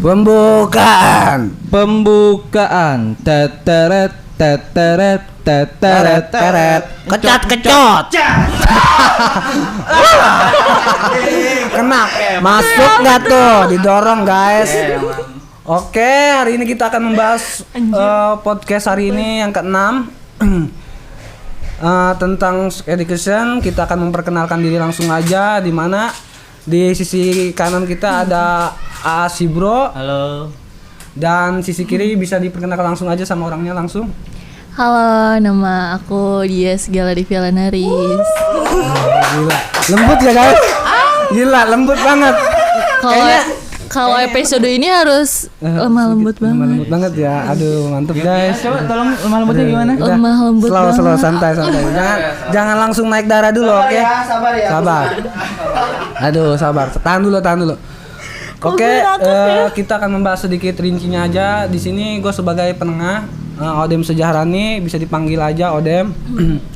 Pembukaan. Teteret teteret teteret Teret. Kecot. Kena. Masuk nggak tuh? Didorong guys. Oke, hari ini kita akan membahas podcast hari ini yang ke-6 tentang education. Kita akan memperkenalkan diri langsung aja. Di mana di sisi kanan kita ada Sibro. Halo. Dan sisi kiri bisa diperkenalkan langsung aja sama orangnya langsung. Halo, nama aku Dias Galadiviela Naris. Gila, lembut ya guys. Gila, lembut banget. Kalau episode ini harus lemah lembut banget. Lemah lembut banget ya. Aduh, mantep guys. Coba tolong lemah lembutnya gimana? Lemah lembut Slow, banget. santai. Jangan langsung naik darah dulu, oke? Sabar ya. Sabar. Aduh, sabar. Tahan dulu. Oke, kita akan membahas sedikit rincinya aja. Di sini gue sebagai penengah, Odem Sejahrani, bisa dipanggil aja Odem.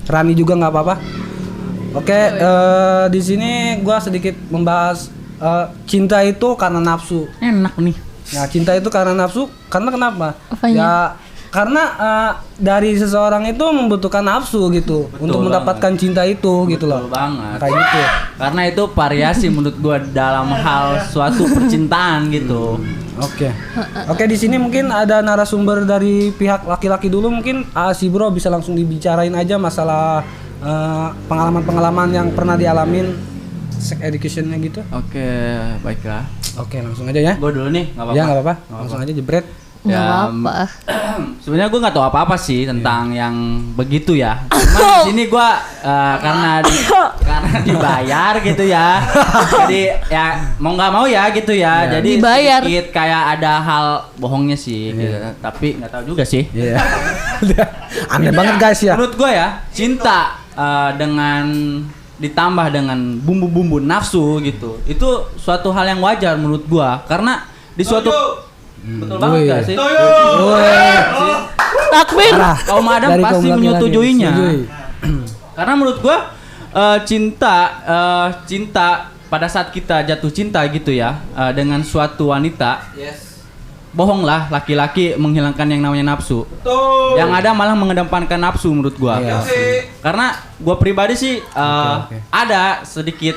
Rani juga nggak apa-apa. Oke, di sini gue sedikit membahas cinta itu karena nafsu. Enak nih. Ya, cinta itu karena nafsu. Karena kenapa? Apanya? Ya, karena dari seseorang itu membutuhkan nafsu gitu. Betul untuk mendapatkan cinta itu gitu loh. Betul banget. Kayak gitu. Karena itu variasi menurut gua dalam hal suatu percintaan gitu. Oke, di sini mungkin ada narasumber dari pihak laki-laki dulu, mungkin si Bro bisa langsung dibicarain aja masalah pengalaman-pengalaman yang pernah dialamin sex education-nya gitu. Oke, baiklah. Oke, langsung aja ya. Gua dulu nih, enggak apa-apa. Ya nggak apa-apa, langsung aja jebret. Nggak apa-apa. Sebenarnya gue nggak tahu apa-apa sih tentang yang begitu ya. Cuma di sini gue karena dibayar gitu ya. Jadi ya mau nggak mau ya gitu ya. Jadi Dibayar. sedikit kayak ada hal bohongnya sih. Gitu. Tapi nggak tahu juga sih. Iya. Aneh banget guys ya. Menurut gue ya, cinta dengan ditambah dengan bumbu-bumbu nafsu gitu, itu suatu hal yang wajar menurut gue. Karena di suatu betul banget Wih. gak sih? Takbir. Kaum Adam Dari pasti kaum laki-laki. menyetujuinya. Setujui. Karena menurut gua cinta pada saat kita jatuh cinta gitu ya dengan suatu wanita, bohonglah laki-laki menghilangkan yang namanya nafsu. Yang ada malah mengedepankan nafsu menurut gua. Iya. Karena gua pribadi sih Oke. ada sedikit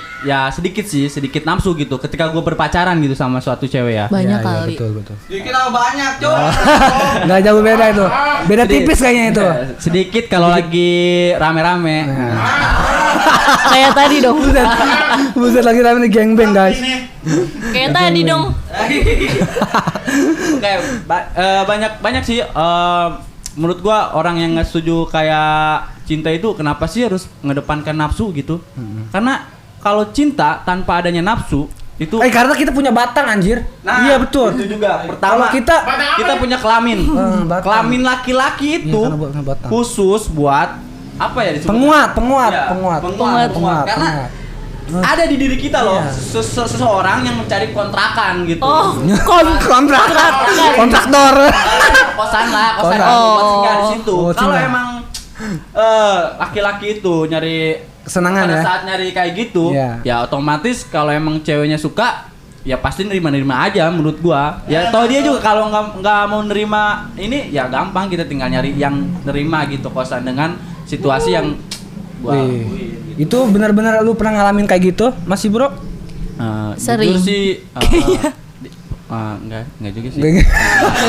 nafsu gitu ketika gua berpacaran gitu sama suatu cewek ya. Banyak Iya, kali. betul. Dikit apa banyak, Cuk? Nggak jauh beda itu. Beda tipis kayaknya itu. Sedikit kalau lagi rame-rame. Kayak tadi dong. Buset lagi rame nih gangbang guys. Kayak tadi dong. Kayak banyak sih menurut gua orang yang nggak setuju kayak cinta itu kenapa sih harus mengedepankan nafsu gitu. Karena kalau cinta tanpa adanya nafsu itu Karena kita punya batang anjir. Iya betul. itu juga Kalau pertama kita punya kelamin. batang. Kelamin laki-laki itu Iya, karena batang. khusus buat apa ya disebut? penguat. Penguat. Karena ada di diri kita loh seseorang yang mencari kontrakan gitu. Oh, Kontraktor. Kosan Kontrak. buat tinggal di situ. Oh, Kalau tinggal. emang laki-laki itu nyari Kesenangan pada ya. saat nyari kayak gitu, Iya. ya otomatis kalau emang ceweknya suka, ya pasti nerima aja menurut gua. Ya toh dia juga kalau nggak mau nerima ini, ya gampang kita tinggal nyari yang nerima gitu kosan dengan situasi yang Wih. Itu benar-benar lu pernah ngalamin kayak gitu, masih Bro? Sering. Jujur sih, enggak juga sih.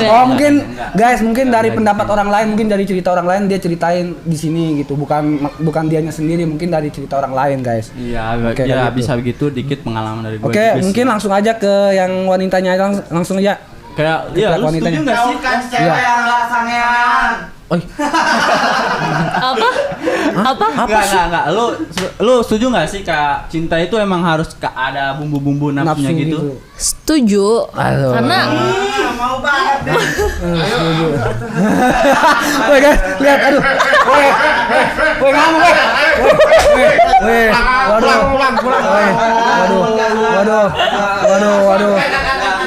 Mungkin enggak. guys, mungkin dari Enggak pendapat gitu. orang lain, mungkin dari cerita orang lain dia ceritain di sini gitu, bukan dianya sendiri, mungkin dari cerita orang lain guys. Iya, Oke, ya kayak gitu. bisa begitu dikit pengalaman dari gua. Oke, juga sih. mungkin langsung aja ke yang wanitanya langsung aja. Kayak ya Pihak lu wanitanya. setuju nggak sih? Kan cewek yang enggak sangean. Apa? Enggak. Lu setuju nggak sih Kak, cinta itu emang harus ada bumbu-bumbu nafsunya Nafsu gitu? Setuju. Aduh. Karena Mau banget deh. Woi guys, lihat aduh. Woi ngomong woi. Woi. Waduh. Waduh.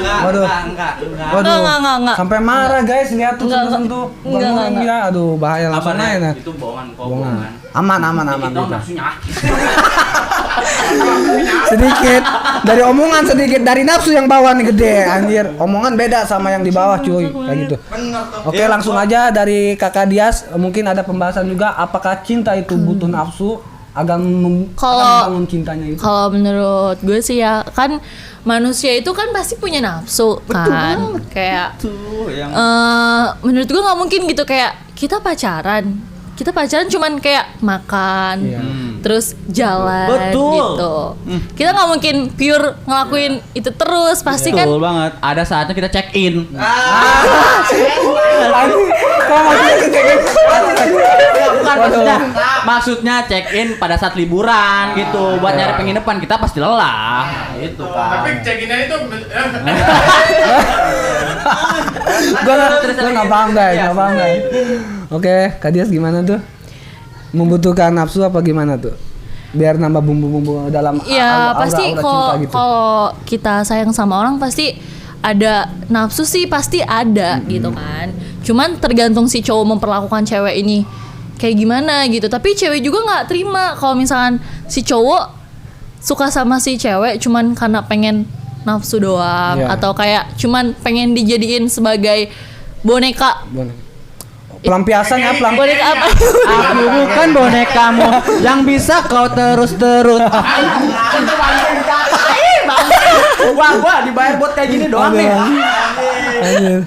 Waduh. Waduh. Enggak. Sampai marah guys, lihat tuh Enggak, sentuh. enggak. Ya, aduh bahaya langsung Kabarnya aja. itu bohongan kok, Bohongan. bohongan. Aman Itu gitu. nafsunya. Sedikit dari omongan sedikit dari nafsu yang bawah nih gede anjir. Omongan beda sama yang di bawah cuy, kayak gitu. Oke, langsung aja dari Kakak Dias, mungkin ada pembahasan juga apakah cinta itu butuh nafsu agar membangun cintanya itu. Kalau menurut gue sih ya, kan manusia itu kan pasti punya nafsu kan. Kayak Tuh yang menurut gue nggak mungkin gitu kayak kita pacaran cuman kayak makan, Iya. terus jalan Betul. gitu. Kita nggak mungkin pure ngelakuin itu terus, pasti kan. betul banget. Ada saatnya kita check in. Bukan maksudnya check in pada saat liburan gitu, buat nyari penginapan kita pasti lelah gitu kan. Tapi cekinnya itu Gue nggak paham guys, nggak paham guys. Oke, Kak Dias gimana tuh? Membutuhkan nafsu apa gimana tuh? Biar nambah bumbu-bumbu dalam Ya aura pasti cinta gitu. kalau kita sayang sama orang pasti ada nafsu sih, pasti ada gitu kan. Cuman tergantung si cowok memperlakukan cewek ini kayak gimana gitu. Tapi cewek juga nggak terima kalau misalkan si cowok suka sama si cewek cuman karena pengen nafsu doang, Iya. atau kayak cuman pengen dijadiin sebagai boneka. Pelampiasan ya, Boneka apa? Aku bukan bonekamu yang bisa kau terus-terus. Wah, gua dibayar buat kayak gini doang nih. Anjir.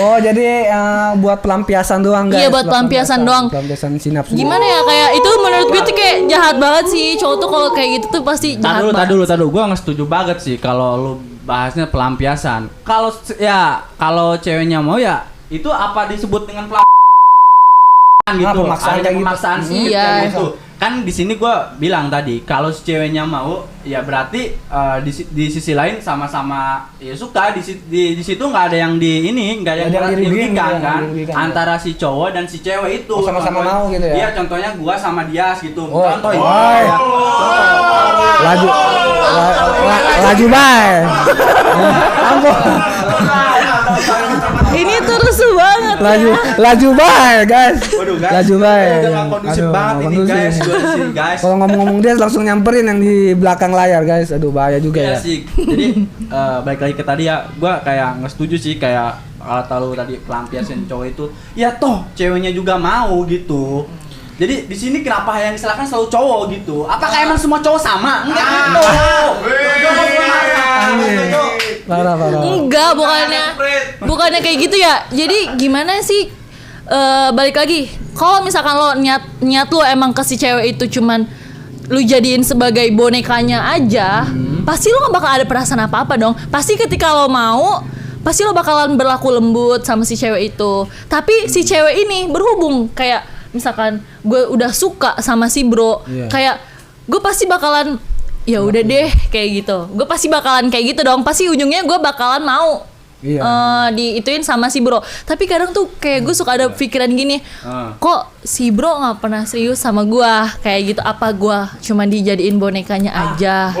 Oh, jadi buat pelampiasan doang guys. Iya, buat pelampiasan doang. Pelampiasan sinapsu. Gimana ya, kayak itu menurut gue tuh kayak jahat banget sih. Cowok tuh kalau kayak gitu tuh pasti jahat banget. Tadi dulu. Gua nggak setuju banget sih kalau lu bahasnya pelampiasan. Kalau ceweknya mau ya itu apa disebut dengan pelampiasan gitu. Pemaksaan Ada kayak gitu. pemaksaan sih Iya. kayak gitu. Kan di sini gua bilang tadi kalau si ceweknya mau ya berarti di sisi lain sama-sama ya suka di situ nggak ada yang nggak ada yang dirugikan kan antara si cowok dan si cewek itu. Oh, sama-sama Contohnya- mau gitu ya? Iya, contohnya gua sama Dias gitu. Oh, Contoh ya. Laju bye. Ampun. Ini tuh rusuh banget. Laju bye guys. Waduh, guys. Laju bye. Udah nggak kondusif Aduh, banget nggak ini kondusif. guys. Gua di sini, guys. Kalau ngomong-ngomong dia langsung nyamperin yang di belakang layar guys. Aduh bahaya juga Iya ya. sih. Jadi balik lagi ke tadi ya, gua kayak nggak setuju sih kayak kalau tadi pelampiasan cowok itu, ya toh ceweknya juga mau gitu. Jadi di sini kenapa yang disalahkan selalu cowok gitu? Apakah emang semua cowok sama? Enggak gitu. Parah. Enggak, bukannya kayak gitu ya. Jadi gimana sih? Balik lagi. Kalau misalkan lo niat lo emang ke si cewek itu cuman lu jadiin sebagai bonekanya aja, pasti lo gak bakal ada perasaan apa-apa dong. Pasti ketika lo mau, pasti lo bakalan berlaku lembut sama si cewek itu. Tapi si cewek ini berhubung kayak misalkan gue udah suka sama si bro, Iya. kayak gue pasti bakalan ya udah deh kayak gitu. Gue pasti bakalan kayak gitu dong. Pasti ujungnya gue bakalan mau Iya. diituin sama si bro. Tapi kadang tuh kayak gue suka ada pikiran gini, kok si bro nggak pernah serius sama gue kayak gitu? Apa gue cuma dijadiin bonekanya aja?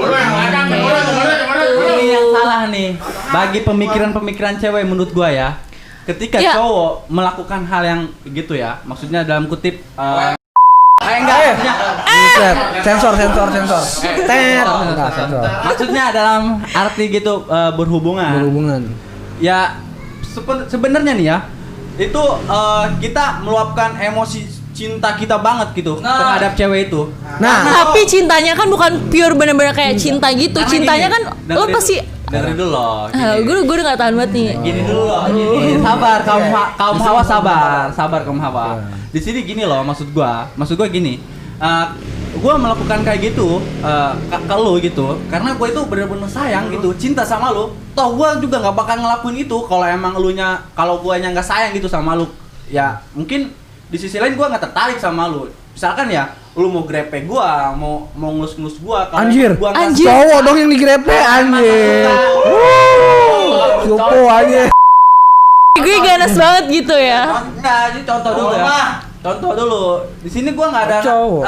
Ini yang salah nih. Bagi pemikiran-pemikiran cewek menurut gua ya. Ketika Ya. cowok melakukan hal yang gitu ya, maksudnya dalam kutip enggak, Buset. Sensor. Enggak, sensor. maksudnya dalam arti gitu Berhubungan. Ya sebenarnya nih ya, itu kita meluapkan emosi cinta kita banget gitu terhadap cewek itu. Nah, Tapi cintanya kan bukan pure bener-bener kayak cinta gitu. Karena Cintanya gini, kan lo pasti dengerin dulu loh. gue udah gak tahan banget nih. Gini dulu loh, gini. Sabar kaum hawa sabar kaum hawa. Di sini gini loh maksud gua gini. Gua melakukan kayak gitu ke lu gitu karena gua itu bener-bener sayang gitu, cinta sama lu. Toh gua juga nggak bakal ngelakuin itu kalau guanya nggak sayang gitu sama lu. Ya mungkin di sisi lain gua nggak tertarik sama lu. Misalkan ya lu mau grepe gua, mau ngelus-ngelus gua kalau Anjir. gua nggak Anjir. cowok dong yang digrepe anjir. Cupu aja. Gue ganas banget gitu ya. Enggak, ini contoh dulu ya. Contoh dulu. Di sini gua nggak ada Cowok.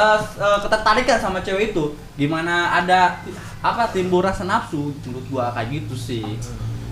ketertarikan sama cewek itu. Gimana ada timbul rasa nafsu menurut gua kayak gitu sih.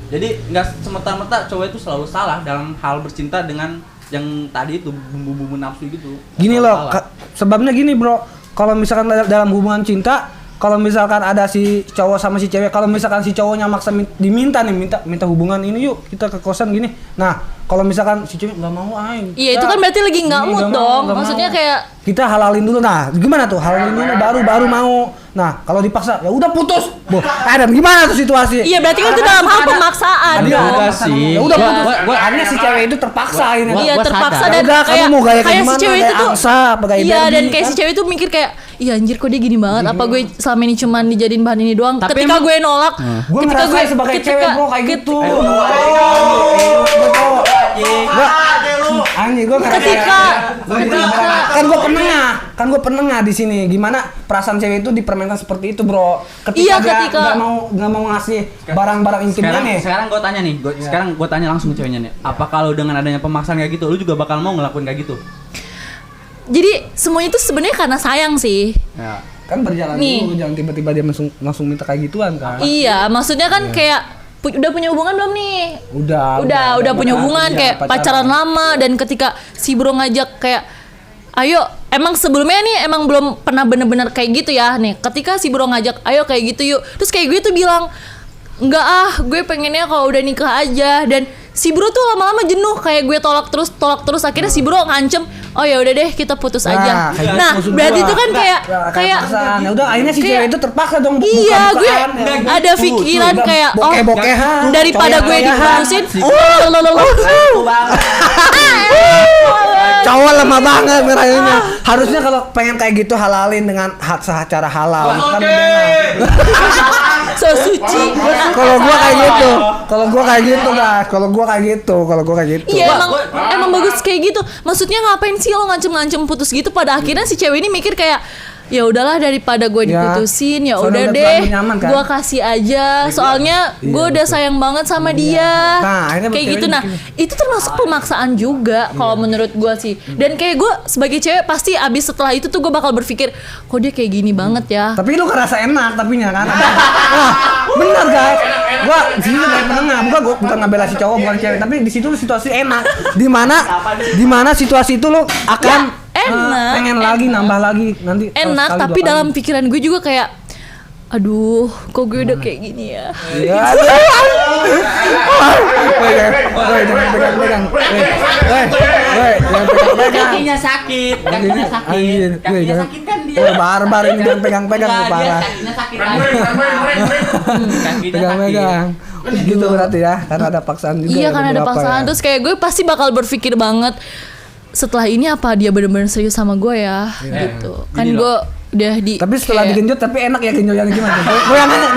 Jadi nggak semata-mata cowok itu selalu salah dalam hal bercinta dengan yang tadi itu bumbu-bumbu nafsu gitu. Gini Selalu loh, salah. sebabnya gini bro, kalau misalkan dalam hubungan cinta, kalau misalkan ada si cowok sama si cewek, kalau misalkan si cowoknya maksa diminta nih, minta hubungan ini yuk kita ke kosan gini. Nah, kalau misalkan si cewek nggak mau aing. Iya, itu kan berarti lagi nggak Ini mood nggak mau, dong. nggak Maksudnya mau. kayak Kita halalin dulu. Nah, gimana tuh? Halalin dulu baru mau. Nah, kalau dipaksa ya udah putus. Boh, Adam gimana tuh situasi? iya berarti kan itu dalam hal pemaksaan Ada dong. Enggak sih. Ya udah Gua- putus. gua- Akhirnya si cewek itu terpaksa ini. Iya gua terpaksa sadar. dan Udah, kamu kayak mau gaya kayak si gimana? cewek itu Kayak tuh angsa, apa kayak iya Barbie, dan kayak kan? si cewek itu mikir kayak iya anjir kok dia gini banget apa gue selama ini cuman dijadiin bahan ini doang. Tapi Ketika emang- gue nolak Gue ketika ngerasain sebagai ketika- cewek bro kayak gitu. Anjing gue ketika kan gue penengah di sini. Gimana perasaan cewek itu dipermainkan seperti itu bro? Iya, dia ketika- nggak mau ngasih barang-barang intimnya nih. Sekarang gue tanya nih, sekarang gue tanya langsung ke ceweknya nih. Apa kalau dengan adanya pemaksaan kayak gitu, lu juga bakal mau ngelakuin kayak gitu? jadi semuanya itu sebenarnya karena sayang sih. Ya. Kan berjalan Nih. dulu, jangan tiba-tiba dia langsung minta kayak gituan kan. Iya, maksudnya kan kayak udah punya hubungan belum nih? Udah punya hubungan Iya, kayak pacaran lama dan ketika si bro ngajak kayak ayo emang sebelumnya nih emang belum pernah bener-bener kayak gitu ya nih ketika si bro ngajak ayo kayak gitu yuk terus kayak gue tuh bilang enggak gue pengennya kalau udah nikah aja dan si bro tuh lama-lama jenuh kayak gue tolak terus akhirnya si bro ngancem oh ya udah deh kita putus aja kayak gitu nah maksud berarti gua. itu kan kayak kayak paksaan. Ya udah akhirnya si kayak- cewek itu terpaksa dong iya gue buka-bukaan, ya. ada pikiran kayak oh bokeh-bokehan daripada gue coyak-coyahan. diputusin Cowok lemah banget ngerayunya. Harusnya kalau pengen kayak gitu halalin dengan secara halal. Kan so suci kalau gua kayak gitu, guys. Kalau gua kayak gitu. iya emang bagus kayak gitu maksudnya ngapain sih lo ngancem-ngancem putus gitu pada akhirnya si cewek ini mikir kayak ya udahlah daripada gue Ya. diputusin ya Soalnya udah udah deh terlalu nyaman, kan? gue kasih aja soalnya gue Iya, udah sayang banget sama dia Nah, akhirnya kayak gitu ceweknya nah bikin- itu termasuk pemaksaan juga kalau menurut gue sih dan kayak gue sebagai cewek pasti abis setelah itu tuh gue bakal berpikir kok dia kayak gini banget ya Tapi lu ngerasa enak tapinya kan? Wah, bener guys. Gua di sini sebagai penengah, bukan ngebela si cowok bukan cewek, tapi di situ situasi enak. Di mana situasi itu lu akan Ya, enak. pengen lagi nambah lagi nanti. enak sekali, tapi dua kali. dalam pikiran gue juga kayak aduh kok gue udah kayak gini ya Iya. Woi, jangan pegang-pegang. Woi, jangan pegang-pegang. Kakinya sakit, Anjir, woi, jangan. Oh, barbar ini jangan pegang-pegang lu parah. Kakinya sakit. Pegang-pegang. Gitu berarti ya, karena ada paksaan juga. iya ya, karena ada beberapa paksaan ya. terus kayak gue pasti bakal berpikir banget setelah ini apa dia benar-benar serius sama gue ya gitu kan gini gue udah di Tapi setelah kayak- digenjot tapi enak ya genjotannya gimana? Goyangannya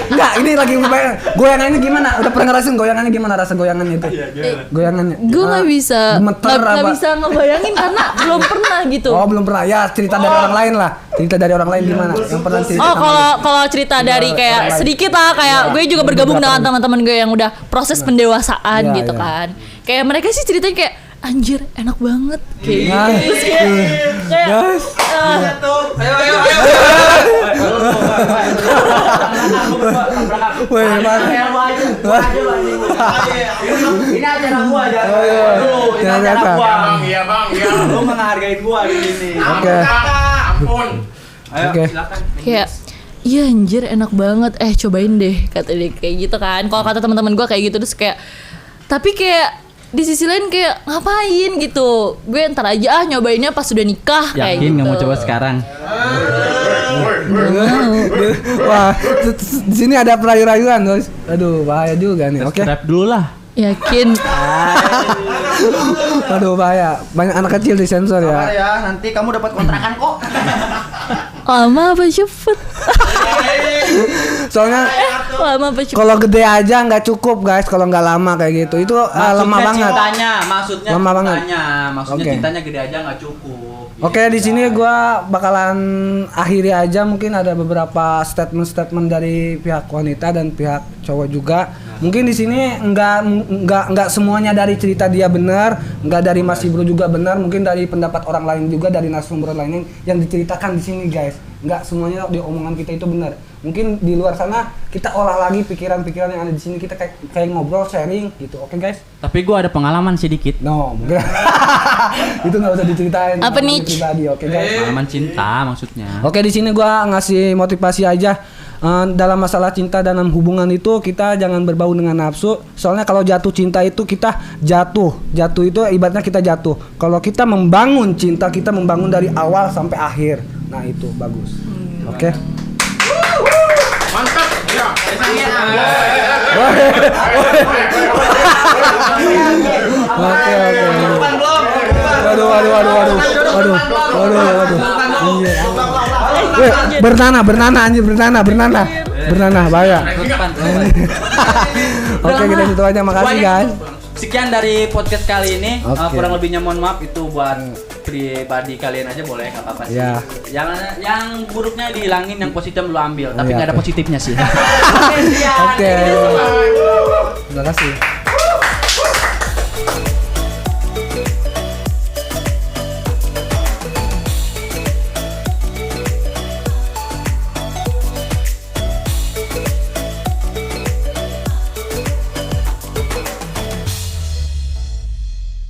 enggak, ini lagi ngebayang. Goyangannya gimana? Udah pernah ngerasain goyangannya gimana rasa goyangannya itu? Goyangannya. gue nggak bisa Gemeter nggak apa? bisa ngebayangin karena belum pernah gitu Oh, belum pernah. Ya, cerita dari orang lain lah. Cerita dari orang lain gimana? Yang pernah cerita Oh sama kalau cerita dari kayak lain. sedikit lah kayak gue juga bergabung dengan teman-teman gue yang udah proses pendewasaan Iya, gitu iya. kan kayak mereka sih ceritanya kayak anjir enak banget kayak Nah, gitu. Terus kayak guys. Woi, mana? Ini acara gua aja. Ini Jangan acara apa. gua. Iya bang, iya. Lu menghargain gua di sini. Oke. Ampun. Ayo, Oke. silakan. kayak iya anjir enak banget cobain deh kata dia kayak gitu kan kalau kata teman-teman gue kayak gitu terus kayak tapi kayak di sisi lain kayak ngapain gitu gue ntar aja nyobainnya pas sudah nikah kayak Yakin gitu nggak mau coba sekarang? Wah, di sini ada perayu-rayuan, guys. Aduh, bahaya juga nih. Oke. Subscribe dulu lah. yakin Aduh, bahaya. Banyak anak kecil di sensor Sabar ya. ya, nanti kamu dapat kontrakan kok. lama apa cepet Soalnya lama apa cepet kalau gede aja nggak cukup, guys. Kalau nggak lama kayak gitu. Itu lemah banget. Maksudnya Lemah banget. cintanya, maksudnya Oke. cintanya gede aja nggak cukup. Oke, di sini gua bakalan akhiri aja mungkin ada beberapa statement-statement dari pihak wanita dan pihak cowok juga. Mungkin di sini enggak semuanya dari cerita dia benar, enggak dari Mas Ibro juga benar, mungkin dari pendapat orang lain juga, dari narasumber lainnya yang diceritakan di sini guys. Enggak semuanya di omongan kita itu benar. Mungkin di luar sana kita olah lagi pikiran-pikiran yang ada di sini, kita kayak ngobrol, sharing gitu. Oke guys? Tapi gua ada pengalaman sedikit. No, mungkin itu nggak usah diceritain. Apa nih? Pribadi, oke guys? Pengalaman cinta maksudnya. Oke, di sini gua ngasih motivasi aja. Dalam masalah cinta dalam hubungan itu kita jangan berbau dengan nafsu. Soalnya kalau jatuh cinta itu kita jatuh itu ibaratnya kita jatuh. Kalau kita membangun cinta, kita membangun dari awal sampai akhir. Nah itu bagus. Oke. Mantap. Ya. Oke. Waduh. Iya. Bernana bahaya. Oke, kita itu aja, makasih guys. Sekian dari podcast kali ini. Oke. Kurang lebihnya mohon maaf, itu buat pribadi kalian aja, boleh nggak apa-apa sih. Ya. Yang buruknya dihilangin, yang positif lu ambil, tapi Iya, nggak ada oke. positifnya sih. Oke. Terima kasih.